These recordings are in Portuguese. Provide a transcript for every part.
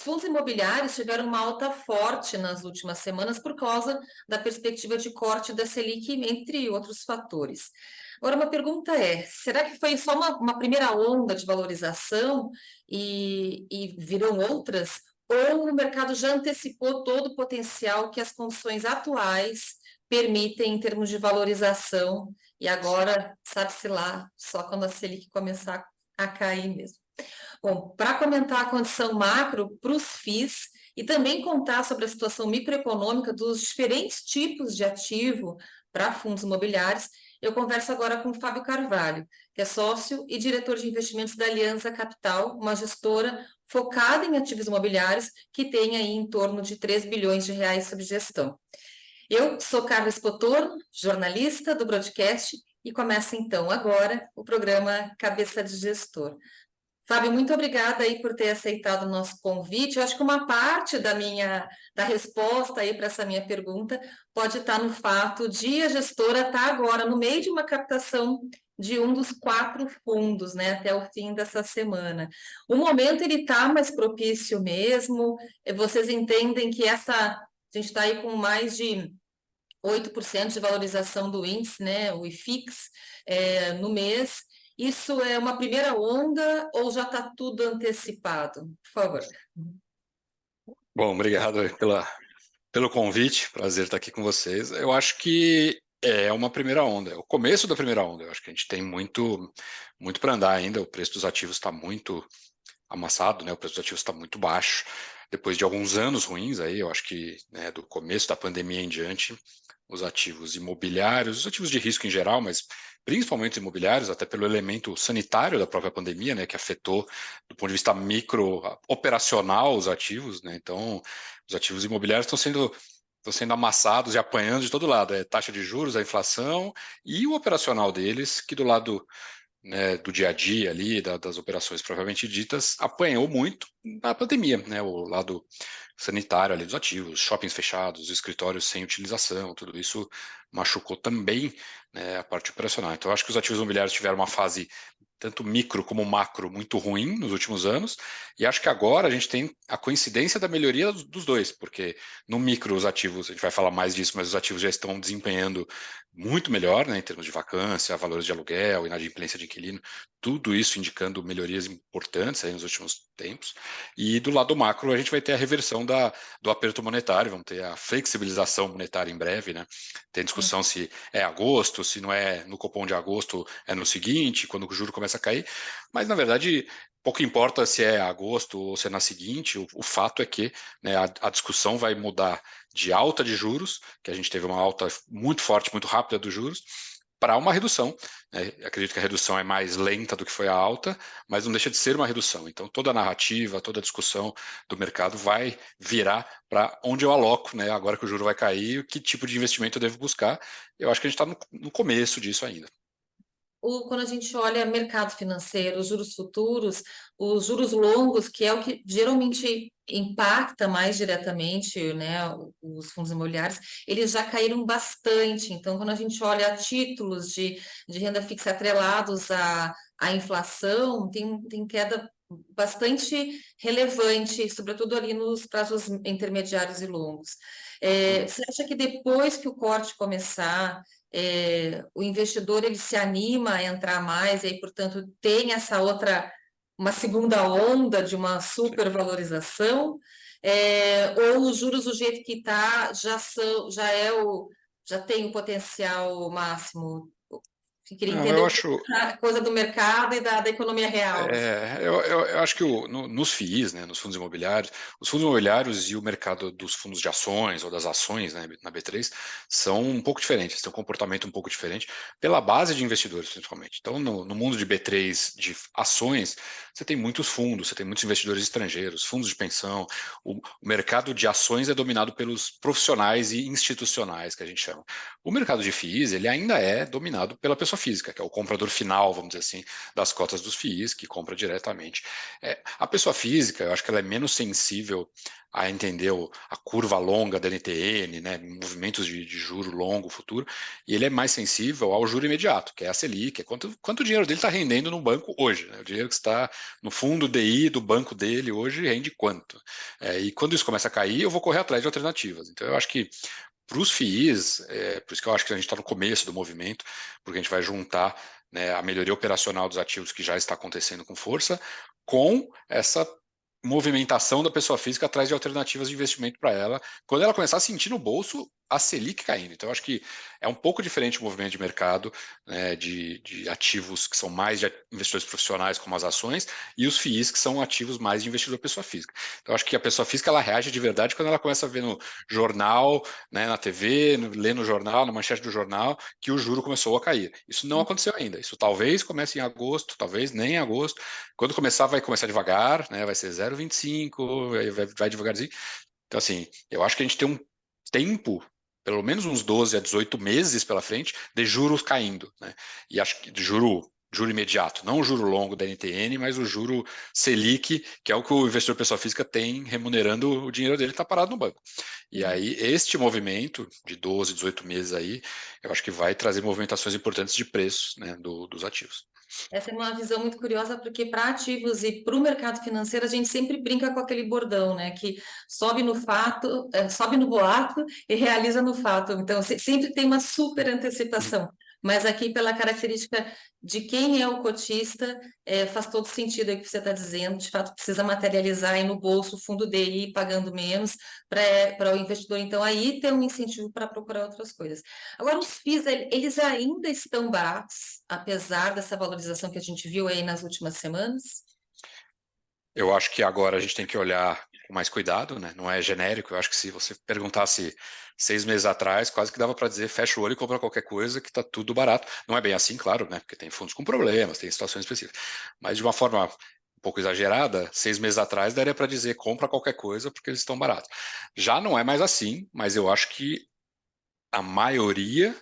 fundos imobiliários tiveram uma alta forte nas últimas semanas por causa da perspectiva de corte da Selic, entre outros fatores. Agora, uma pergunta é: será que foi só uma primeira onda de valorização e virão outras? Ou o mercado já antecipou todo o potencial que as condições atuais permitem em termos de valorização, e agora, sabe-se lá, só quando a Selic começar a cair mesmo? Bom, para comentar a condição macro para os FIIs e também contar sobre a situação microeconômica dos diferentes tipos de ativo para fundos imobiliários, eu converso agora com o Fábio Carvalho, que é sócio e diretor de investimentos da Aliança Capital, uma gestora focada em ativos imobiliários que tem aí em torno de 3 bilhões de reais sob gestão. Eu sou Carla Spotorno, jornalista do Broadcast, e começa então agora o programa Cabeça de Gestor. Fábio, muito obrigada aí por ter aceitado o nosso convite. Eu acho que uma parte da resposta aí para essa minha pergunta pode estar no fato de a gestora estar agora no meio de uma captação de um dos 4 fundos, né, até o fim dessa semana. O momento ele está mais propício mesmo. Vocês entendem que a gente está aí com mais de 8% de valorização do índice, né, o IFIX, no mês. Isso é uma primeira onda ou já está tudo antecipado? Por favor. Bom, obrigado pelo convite, prazer estar aqui com vocês. Eu acho que é uma primeira onda, é o começo da primeira onda. Eu acho que a gente tem muito para andar ainda, o preço dos ativos está muito amassado, né? O preço dos ativos está muito baixo. Depois de alguns anos ruins aí, eu acho que, né, do começo da pandemia em diante, os ativos imobiliários, os ativos de risco em geral, mas principalmente os imobiliários, até pelo elemento sanitário da própria pandemia, né, que afetou do ponto de vista micro operacional os ativos, né? Então, os ativos imobiliários estão sendo amassados e apanhando de todo lado, taxa de juros, a inflação e o operacional deles, que do lado, né, do dia a dia ali, das operações propriamente ditas, apanhou muito na pandemia, né, o lado sanitário ali dos ativos, shoppings fechados, escritórios sem utilização, tudo isso machucou também, né, a parte operacional. Então, eu acho que os ativos imobiliários tiveram uma fase tanto micro como macro muito ruim nos últimos anos, e acho que agora a gente tem a coincidência da melhoria dos dois, porque no micro os ativos, a gente vai falar mais disso, mas os ativos já estão desempenhando muito melhor, né, em termos de vacância, valores de aluguel, inadimplência de inquilino, tudo isso indicando melhorias importantes aí nos últimos tempos. E do lado macro a gente vai ter a reversão do aperto monetário, vamos ter a flexibilização monetária em breve, né? Tem discussão se é agosto, se não é no Copom de agosto, é no seguinte, quando o juro começa a cair, mas na verdade pouco importa se é agosto ou se é na seguinte, o fato é que, né, a discussão vai mudar de alta de juros, que a gente teve uma alta muito forte, muito rápida dos juros, para uma redução, né? Acredito que a redução é mais lenta do que foi a alta, mas não deixa de ser uma redução. Então, toda a narrativa, toda a discussão do mercado vai virar para onde eu aloco, né? Agora que o juro vai cair, que tipo de investimento eu devo buscar. Eu acho que a gente está no começo disso ainda. Quando a gente olha mercado financeiro, os juros futuros, os juros longos, que é o que geralmente impacta mais diretamente, né, os fundos imobiliários, eles já caíram bastante. Então, quando a gente olha títulos de renda fixa atrelados à inflação, tem queda bastante relevante, sobretudo ali nos prazos intermediários e longos. Você acha que depois que o corte começar, o investidor ele se anima a entrar mais e aí, portanto, tem uma segunda onda de uma supervalorização, ou os juros do jeito que está já tem o potencial máximo? Eu queria Não, entender eu um pouco acho, a coisa do mercado e da economia real. eu acho que nos FIIs, né, nos fundos imobiliários, os fundos imobiliários e o mercado dos fundos de ações ou das ações, né, na B3 são um pouco diferentes, têm um comportamento um pouco diferente pela base de investidores, principalmente. Então, no mundo de B3 de ações, você tem muitos fundos, você tem muitos investidores estrangeiros, fundos de pensão. O mercado de ações é dominado pelos profissionais e institucionais, que a gente chama. O mercado de FIIs, ele ainda é dominado pela pessoa pessoa física, que é o comprador final, vamos dizer assim, das cotas dos FIIs, que compra diretamente. A pessoa física, eu acho que ela é menos sensível a entender a curva longa da NTN, né, movimentos de juro longo, futuro, e ele é mais sensível ao juro imediato, que é a Selic, é quanto o dinheiro dele está rendendo no banco hoje, né, o dinheiro que está no fundo DI do banco dele hoje rende quanto. E quando isso começa a cair, eu vou correr atrás de alternativas. Então, eu acho que para os FIIs, por isso que eu acho que a gente está no começo do movimento, porque a gente vai juntar, né, a melhoria operacional dos ativos que já está acontecendo com força, com essa movimentação da pessoa física atrás de alternativas de investimento para ela, quando ela começar a sentir no bolso a Selic caindo. Então, eu acho que é um pouco diferente o movimento de mercado, né, de ativos que são mais de investidores profissionais, como as ações, e os FIIs, que são ativos mais de investidor pessoa física. Então, eu acho que a pessoa física ela reage de verdade quando ela começa a ver no jornal, né, na TV, ler no jornal, na manchete do jornal, que o juro começou a cair. Isso não aconteceu ainda. Isso talvez comece em agosto, talvez nem em agosto. Quando começar, vai começar devagar, né, vai ser 0,25, vai devagarzinho. Então, assim, eu acho que a gente tem um tempo, pelo menos uns 12 a 18 meses pela frente, de juros caindo, né? E acho que de juro imediato, não o juro longo da NTN, mas o juro Selic, que é o que o investidor pessoa física tem remunerando o dinheiro dele que está parado no banco. E aí, este movimento de 12, 18 meses aí, eu acho que vai trazer movimentações importantes de preços, né, dos ativos. Essa é uma visão muito curiosa, porque para ativos e para o mercado financeiro, a gente sempre brinca com aquele bordão, né? Que sobe no fato, sobe no boato e realiza no fato. Então, sempre tem uma super antecipação. Mas aqui, pela característica de quem é o cotista, faz todo sentido o que você está dizendo. De fato, precisa materializar aí no bolso o fundo DI pagando menos para o investidor, então, aí ter um incentivo para procurar outras coisas. Agora, os FIIs, eles ainda estão baratos, apesar dessa valorização que a gente viu aí nas últimas semanas? Eu acho que agora a gente tem que olhar com mais cuidado, né? Não é genérico. Eu acho que se você perguntasse 6 meses atrás, quase que dava para dizer fecha o olho e compra qualquer coisa que está tudo barato. Não é bem assim, claro, né? Porque tem fundos com problemas, tem situações específicas. Mas de uma forma um pouco exagerada, 6 meses atrás daria para dizer compra qualquer coisa porque eles estão baratos. Já não é mais assim, mas eu acho que a maioria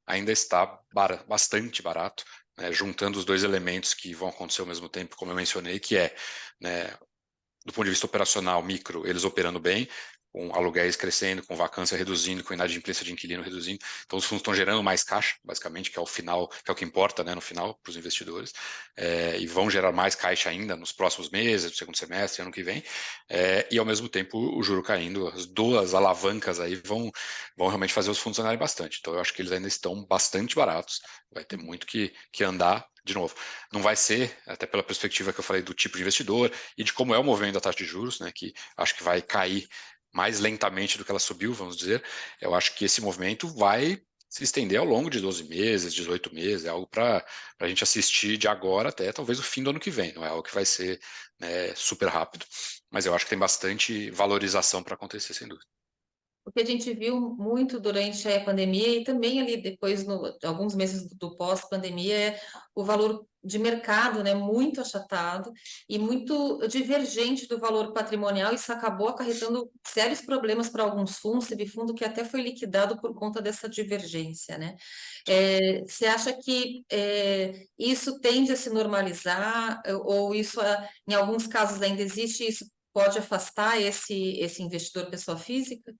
ainda está bastante barato, né? Juntando os dois elementos que vão acontecer ao mesmo tempo, como eu mencionei, que é, né, do ponto de vista operacional micro, eles operando bem, com aluguéis crescendo, com vacância reduzindo, com inadimplência de inquilino reduzindo. Então, os fundos estão gerando mais caixa, basicamente, que é o final, que é o que importa, né, no final, para os investidores, e vão gerar mais caixa ainda nos próximos meses, no segundo semestre, ano que vem, e ao mesmo tempo o juro caindo, as duas alavancas aí vão realmente fazer os fundos andarem bastante. Então, eu acho que eles ainda estão bastante baratos, vai ter muito que andar. De novo, não vai ser, até pela perspectiva que eu falei do tipo de investidor e de como é o movimento da taxa de juros, né, que acho que vai cair mais lentamente do que ela subiu, vamos dizer. Eu acho que esse movimento vai se estender ao longo de 12 meses, 18 meses, é algo para a gente assistir de agora até talvez o fim do ano que vem, não é algo que vai ser, né, super rápido, mas eu acho que tem bastante valorização para acontecer, sem dúvida. O que a gente viu muito durante a pandemia e também ali depois, alguns meses do pós-pandemia, é o valor de mercado, né, muito achatado e muito divergente do valor patrimonial. Isso acabou acarretando sérios problemas para alguns fundos. Teve fundo que até foi liquidado por conta dessa divergência, né? Você acha que isso tende a se normalizar ou isso, em alguns casos, ainda existe? Isso pode afastar esse investidor pessoa física?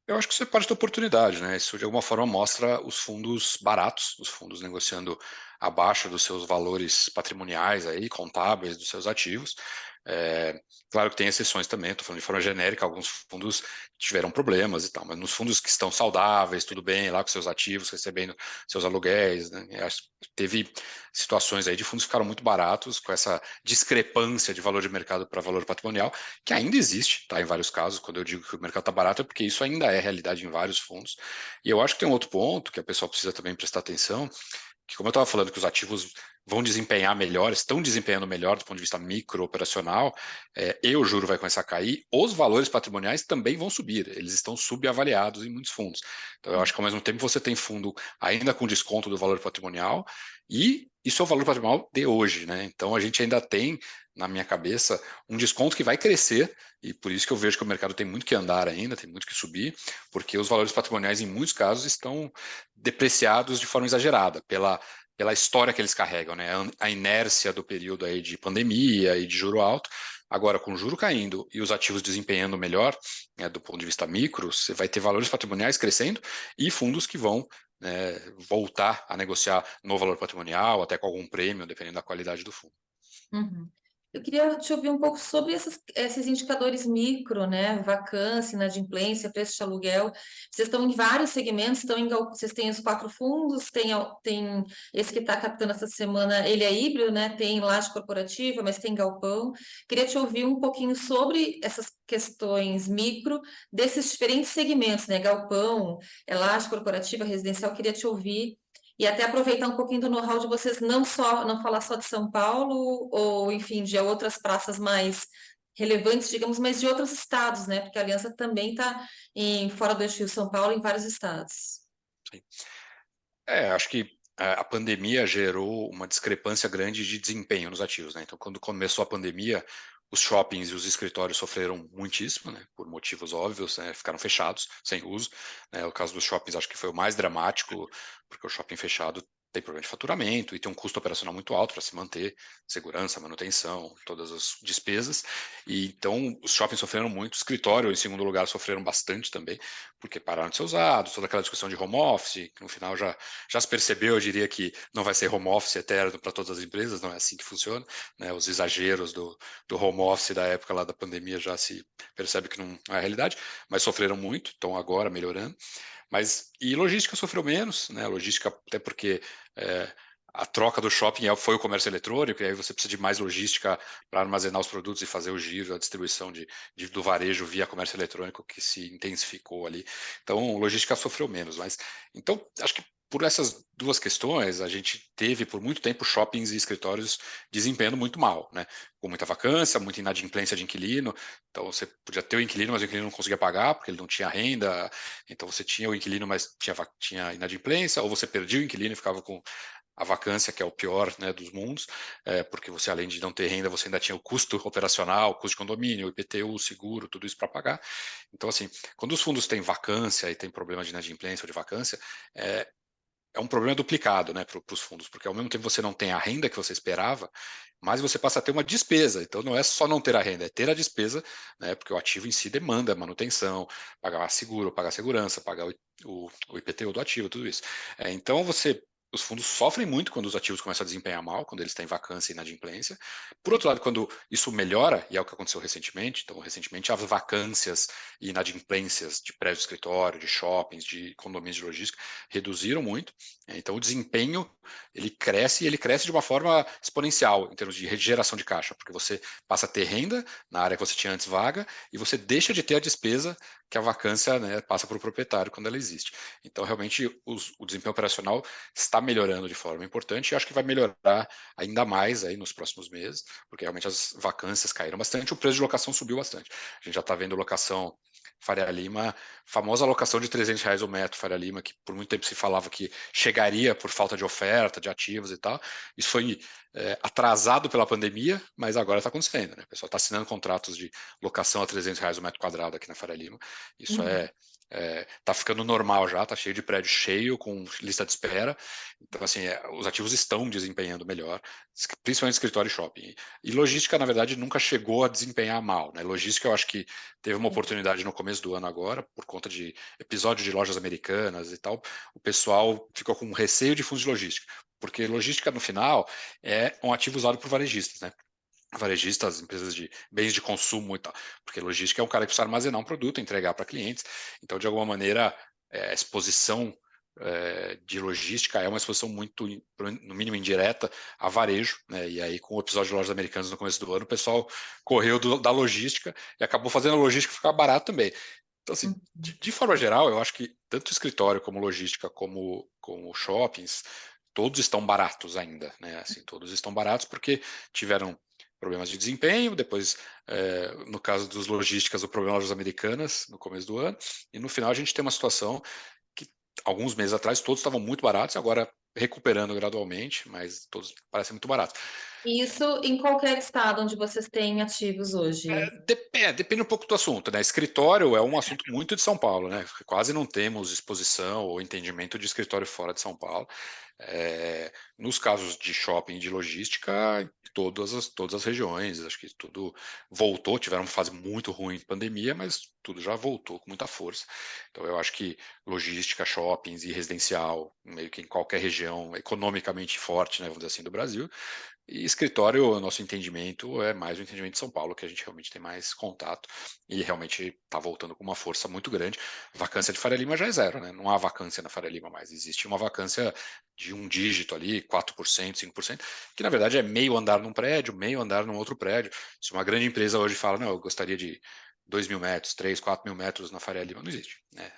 Eu acho que isso é parte da oportunidade, né? Isso de alguma forma mostra os fundos baratos, os fundos negociando abaixo dos seus valores patrimoniais aí, contábeis dos seus ativos. Claro que tem exceções também, estou falando de forma genérica, alguns fundos tiveram problemas e tal, mas nos fundos que estão saudáveis, tudo bem, lá com seus ativos, recebendo seus aluguéis, né? Teve situações aí de fundos que ficaram muito baratos, com essa discrepância de valor de mercado para valor patrimonial, que ainda existe, tá? Em vários casos, quando eu digo que o mercado está barato, é porque isso ainda é realidade em vários fundos. E eu acho que tem um outro ponto que a pessoa precisa também prestar atenção, que como eu estava falando que os ativos vão desempenhar melhor, estão desempenhando melhor do ponto de vista micro operacional, e o juro vai começar a cair, os valores patrimoniais também vão subir, eles estão subavaliados em muitos fundos. Então eu acho que ao mesmo tempo você tem fundo ainda com desconto do valor patrimonial, e isso é o valor patrimonial de hoje, né? Então a gente ainda tem, na minha cabeça, um desconto que vai crescer, e por isso que eu vejo que o mercado tem muito que andar ainda, tem muito que subir, porque os valores patrimoniais, em muitos casos, estão depreciados de forma exagerada, pela pela história que eles carregam, né? A inércia do período aí de pandemia e de juro alto. Agora, com o juro caindo e os ativos desempenhando melhor, né, do ponto de vista micro, você vai ter valores patrimoniais crescendo e fundos que vão, né, voltar a negociar no valor patrimonial, até com algum prêmio, dependendo da qualidade do fundo. Uhum. Eu queria te ouvir um pouco sobre esses indicadores micro, né? Vacância, inadimplência, preço de aluguel. Vocês estão em vários segmentos, vocês têm os 4 fundos, tem esse que está captando essa semana, ele é híbrido, né? Tem laje corporativa, mas tem galpão. Queria te ouvir um pouquinho sobre essas questões micro desses diferentes segmentos, né? Galpão, laje corporativa, residencial. Queria te ouvir e até aproveitar um pouquinho do know-how de vocês, não falar só de São Paulo, ou enfim, de outras praças mais relevantes, digamos, mas de outros estados, né? Porque a Aliança também está fora do eixo Rio-São Paulo, em vários estados. Sim. Acho que a pandemia gerou uma discrepância grande de desempenho nos ativos, né? Então, quando começou a pandemia, os shoppings e os escritórios sofreram muitíssimo, né? Por motivos óbvios, né? Ficaram fechados, sem uso, né? O caso dos shoppings acho que foi o mais dramático, porque o shopping fechado tem problema de faturamento e tem um custo operacional muito alto para se manter, segurança, manutenção, todas as despesas. E então os shoppings sofreram muito, o escritório, em segundo lugar, sofreram bastante também, porque pararam de ser usados, toda aquela discussão de home office, que no final já se percebeu, eu diria que não vai ser home office eterno para todas as empresas, não é assim que funciona, né? Os exageros do home office da época lá da pandemia já se percebe que não é a realidade, mas sofreram muito, estão agora melhorando. E logística sofreu menos, né? Logística até porque a troca do shopping foi o comércio eletrônico, e aí você precisa de mais logística para armazenar os produtos e fazer o giro, a distribuição do varejo via comércio eletrônico que se intensificou ali. Então, logística sofreu menos. Então, acho que por essas duas questões, a gente teve por muito tempo shoppings e escritórios desempenhando muito mal, né? Com muita vacância, muita inadimplência de inquilino. Então, você podia ter o inquilino, mas o inquilino não conseguia pagar porque ele não tinha renda. Então, você tinha o inquilino, mas tinha inadimplência, ou você perdia o inquilino e ficava com a vacância, que é o pior, né, dos mundos, porque você, além de não ter renda, você ainda tinha o custo operacional, o custo de condomínio, o IPTU, o seguro, tudo isso para pagar. Então, assim, quando os fundos têm vacância e tem problema de inadimplência ou de vacância, é um problema duplicado, né, para os fundos, porque ao mesmo tempo você não tem a renda que você esperava, mas você passa a ter uma despesa. Então não é só não ter a renda, é ter a despesa, né, porque o ativo em si demanda manutenção, pagar seguro, pagar segurança, pagar o IPTU do ativo, tudo isso. Então os fundos sofrem muito quando os ativos começam a desempenhar mal, quando eles têm vacância e inadimplência. Por outro lado, quando isso melhora, e é o que aconteceu recentemente, então recentemente as vacâncias e inadimplências de prédio de escritório, de shoppings, de condomínios de logística reduziram muito. Então o desempenho ele cresce e ele cresce de uma forma exponencial em termos de geração de caixa, porque você passa a ter renda na área que você tinha antes vaga e você deixa de ter a despesa que a vacância, né, passa para o proprietário quando ela existe. Então realmente o desempenho operacional está melhorando de forma importante e acho que vai melhorar ainda mais aí nos próximos meses, porque realmente as vacâncias caíram bastante, o preço de locação subiu bastante. A gente já está vendo locação Faria Lima, famosa locação de R$ 300 o metro, Faria Lima, que por muito tempo se falava que chegaria por falta de oferta, de ativos e tal. Isso foi atrasado pela pandemia, mas agora está acontecendo, né? O pessoal está assinando contratos de locação a R$ 300 o metro quadrado aqui na Faria Lima. Isso Uhum. tá ficando normal já, tá cheio de prédio cheio, com lista de espera. Então, assim, os ativos estão desempenhando melhor, principalmente escritório e shopping. E logística, na verdade, nunca chegou a desempenhar mal, né? Logística, eu acho que teve uma oportunidade no começo do ano agora, por conta de episódio de lojas americanas e tal, o pessoal ficou com receio de fundos de logística, porque logística, no final, é um ativo usado por varejistas, né? Varejistas, empresas de bens de consumo e tal, porque logística é um cara que precisa armazenar um produto, entregar para clientes, então, de alguma maneira, a exposição de logística é uma exposição muito, no mínimo indireta, a varejo, né? E aí com o episódio de lojas americanas no começo do ano, o pessoal correu da logística e acabou fazendo a logística ficar barato também. Então, assim, Uhum. de forma geral, eu acho que tanto escritório como logística, como shoppings, todos estão baratos ainda, né? Assim, todos estão baratos porque tiveram problemas de desempenho, depois, no caso dos logísticas, o problema das americanas no começo do ano, e no final a gente tem uma situação que alguns meses atrás todos estavam muito baratos, agora recuperando gradualmente, mas todos parecem muito baratos. Isso em qualquer estado onde vocês têm ativos hoje. Depende um pouco do assunto, né? Escritório é um assunto muito de São Paulo, né? Quase não temos exposição ou entendimento de escritório fora de São Paulo. Nos casos de shopping e de logística, todas as regiões, acho que tudo voltou, tiveram uma fase muito ruim de pandemia, mas tudo já voltou com muita força. Então eu acho que logística, shoppings e residencial, meio que em qualquer região economicamente forte, né, vamos dizer assim, do Brasil, e escritório, o nosso entendimento é mais o entendimento de São Paulo, que a gente realmente tem mais contato e realmente está voltando com uma força muito grande. Vacância de Faria Lima já é zero, né? Não há vacância na Faria Lima mais. Existe uma vacância de um dígito ali, 4%, 5%, que na verdade é meio andar num prédio, meio andar num outro prédio. Se uma grande empresa hoje fala, não, eu gostaria de 2.000 metros, 3, 4.000 metros na Faria Lima, não existe, né?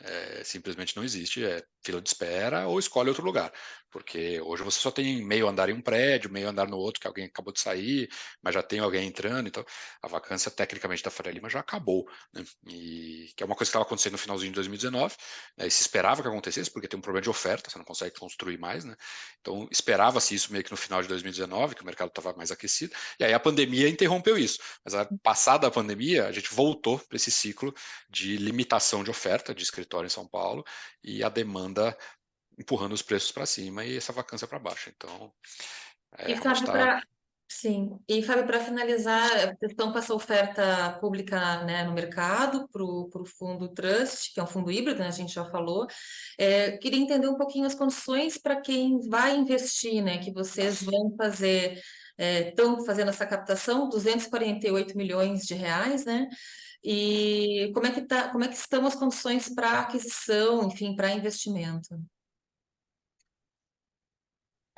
Simplesmente não existe, é fila de espera ou escolhe outro lugar, porque hoje você só tem meio andar em um prédio, meio andar no outro, que alguém acabou de sair, mas já tem alguém entrando, então a vacância tecnicamente da Faria Lima já acabou, né? E que é uma coisa que estava acontecendo no finalzinho de 2019, né? E se esperava que acontecesse, porque tem um problema de oferta, você não consegue construir mais, né? Então esperava-se isso meio que no final de 2019, que o mercado estava mais aquecido, e aí a pandemia interrompeu isso, mas passada a pandemia, a gente voltou para esse ciclo de limitação de oferta de escritório em São Paulo e a demanda empurrando os preços para cima e essa vacância para baixo. Então, E realmente Fábio, está. sim. E Fábio, para finalizar, vocês estão com essa oferta pública, né, no mercado para o fundo Trust, que é um fundo híbrido, né, a gente já falou. Queria entender um pouquinho as condições para quem vai investir, né, que vocês vão fazer, estão fazendo essa captação, 248 milhões de reais, né? E como é que estão as condições para aquisição, enfim, para investimento?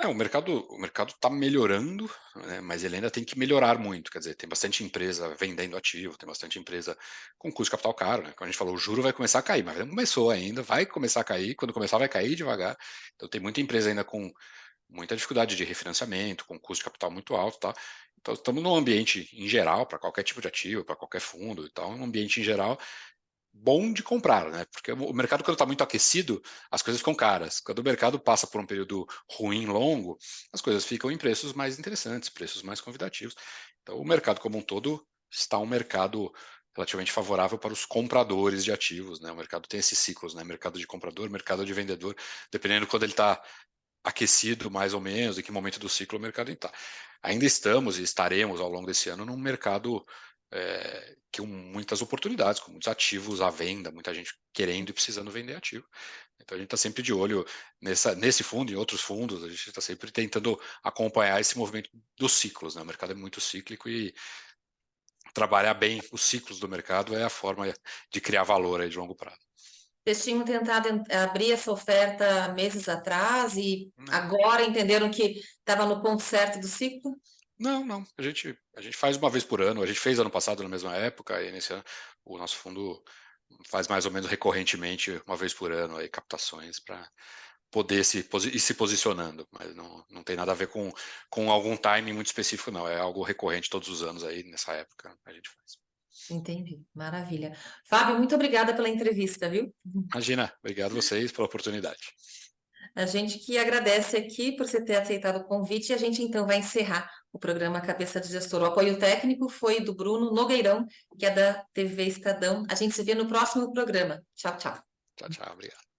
O mercado está melhorando, né, mas ele ainda tem que melhorar muito. Quer dizer, tem bastante empresa vendendo ativo, tem bastante empresa com custo de capital caro, né? Como a gente falou, o juro vai começar a cair, mas não começou ainda, vai começar a cair. Quando começar, vai cair devagar. Então, tem muita empresa ainda com muita dificuldade de refinanciamento, com custo de capital muito alto, tá? Então, estamos num ambiente em geral, para qualquer tipo de ativo, para qualquer fundo e tal, um ambiente em geral bom de comprar, né? Porque o mercado, quando está muito aquecido, as coisas ficam caras. Quando o mercado passa por um período ruim, longo, as coisas ficam em preços mais interessantes, preços mais convidativos. Então, o mercado como um todo está um mercado relativamente favorável para os compradores de ativos, né? O mercado tem esses ciclos, né? Mercado de comprador, mercado de vendedor, dependendo quando ele está aquecido mais ou menos, em que momento do ciclo o mercado está. Ainda estamos e estaremos ao longo desse ano num mercado com muitas oportunidades, com muitos ativos à venda, muita gente querendo e precisando vender ativo. Então a gente está sempre de olho nesse fundo e em outros fundos, a gente está sempre tentando acompanhar esse movimento dos ciclos, né? O mercado é muito cíclico e trabalhar bem os ciclos do mercado é a forma de criar valor aí de longo prazo. Vocês tinham tentado abrir essa oferta meses atrás e Não, agora entenderam que estava no ponto certo do ciclo? não, não. A gente faz uma vez por ano. A gente fez ano passado na mesma época e nesse ano o nosso fundo faz mais ou menos recorrentemente uma vez por ano aí captações para poder ir se posicionando, mas não tem nada a ver com algum timing muito específico, não. É algo recorrente todos os anos aí nessa época a gente faz. Entendi, maravilha. Fábio, muito obrigada pela entrevista, viu? Imagina, obrigado a vocês pela oportunidade. A gente que agradece aqui por você ter aceitado o convite e a gente então vai encerrar o programa Cabeça de Gestor. O apoio técnico foi do Bruno Nogueirão, que é da TV Estadão. A gente se vê no próximo programa. Tchau, tchau. Tchau, tchau, obrigado.